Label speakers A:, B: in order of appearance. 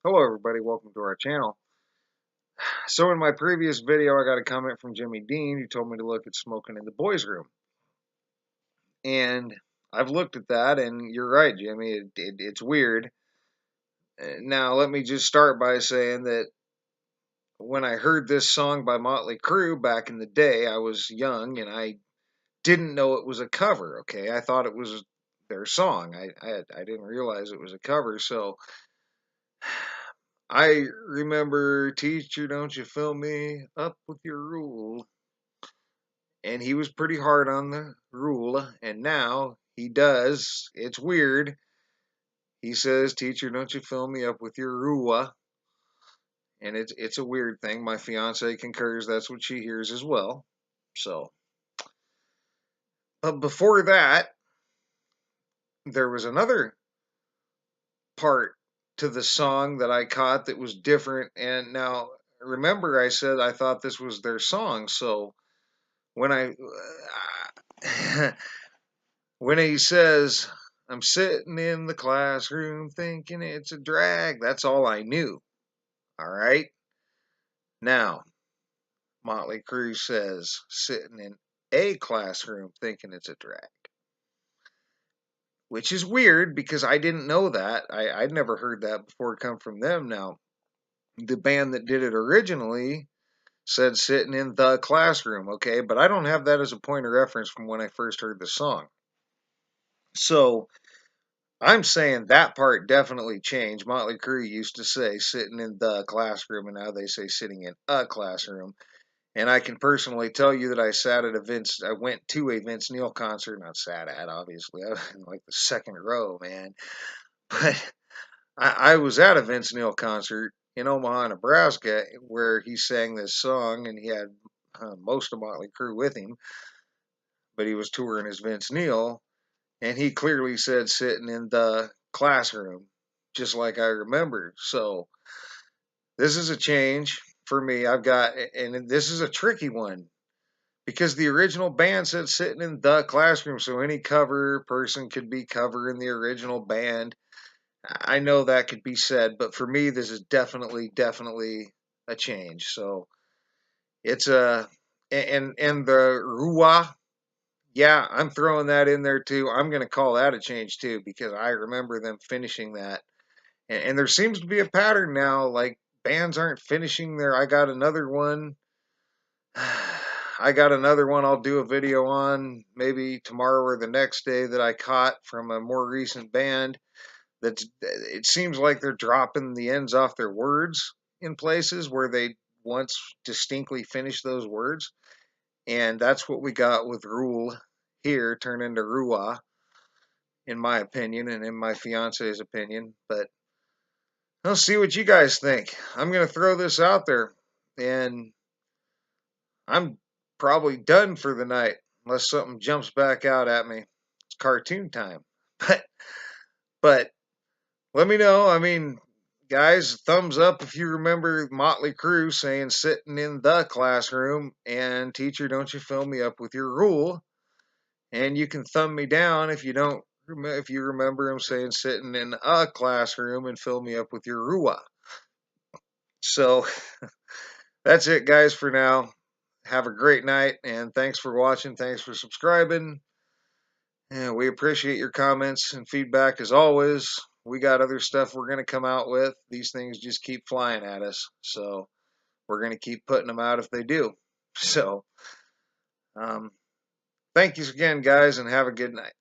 A: Hello everybody, welcome to our channel. So in my previous video I got a comment from Jimmy Dean who told me to look at smoking in the boys room. And I've looked at that and you're right, Jimmy, it's weird. Now let me just start by saying that when I heard this song by Motley Crue back in the day, I was young and I didn't know it was a cover, okay? I thought it was their song. I didn't realize it was a cover, so I remember, teacher, don't you fill me up with your rule. And he was pretty hard on the rule, and now he does. It's weird. He says, teacher, don't you fill me up with your rule. And it's a weird thing. My fiance concurs that's what she hears as well. So, but before that, there was another part to the song that I caught that was different. And now, remember, I said I thought this was their song. So when I when he says, I'm sitting in the classroom thinking it's a drag, that's all I knew. All right. Now, Motley Crue says, sitting in a classroom thinking it's a drag, which is weird because I didn't know that. I'd never heard that before come from them. Now, the band that did it originally said sitting in the classroom, okay, but I don't have that as a point of reference from when I first heard the song. So I'm saying that part definitely changed. Motley Crue used to say sitting in the classroom, and now they say sitting in a classroom. And I can personally tell you that I went to a Vince Neil concert, not sat at, obviously. I was in like the second row, man. But I was at a Vince Neil concert in Omaha, Nebraska, where he sang this song, and he had most of Motley Crue with him, but he was touring as Vince Neil. And he clearly said sitting in the classroom, just like I remember. So this is a change for me. And this is a tricky one because the original band said sitting in the classroom, so any cover person could be covering the original band. I know that could be said, but for me, this is definitely a change. So it's and the Rua. Yeah, I'm throwing that in there too. I'm going to call that a change too because I remember them finishing that. And there seems to be a pattern now. Like bands aren't finishing their. I got another one. I got another one I'll do a video on maybe tomorrow or the next day that I caught from a more recent band. It seems like they're dropping the ends off their words in places where they once distinctly finished those words. And that's what we got with Rule here, turned into Rua, in my opinion, and in my fiance's opinion. But I'll see what you guys think. I'm going to throw this out there, and I'm probably done for the night unless something jumps back out at me. It's cartoon time. But, but let me know. I mean, guys, thumbs up if you remember Motley Crue saying sitting in the classroom and teacher, don't you fill me up with your rule. And you can thumb me down if you don't, if you remember him saying sitting in a classroom and fill me up with your rua. So that's it, guys, for now. Have a great night, and thanks for watching. Thanks for subscribing. And we appreciate your comments and feedback as always. We got other stuff we're going to come out with. These things just keep flying at us. So we're going to keep putting them out if they do. So thank you again, guys, and have a good night.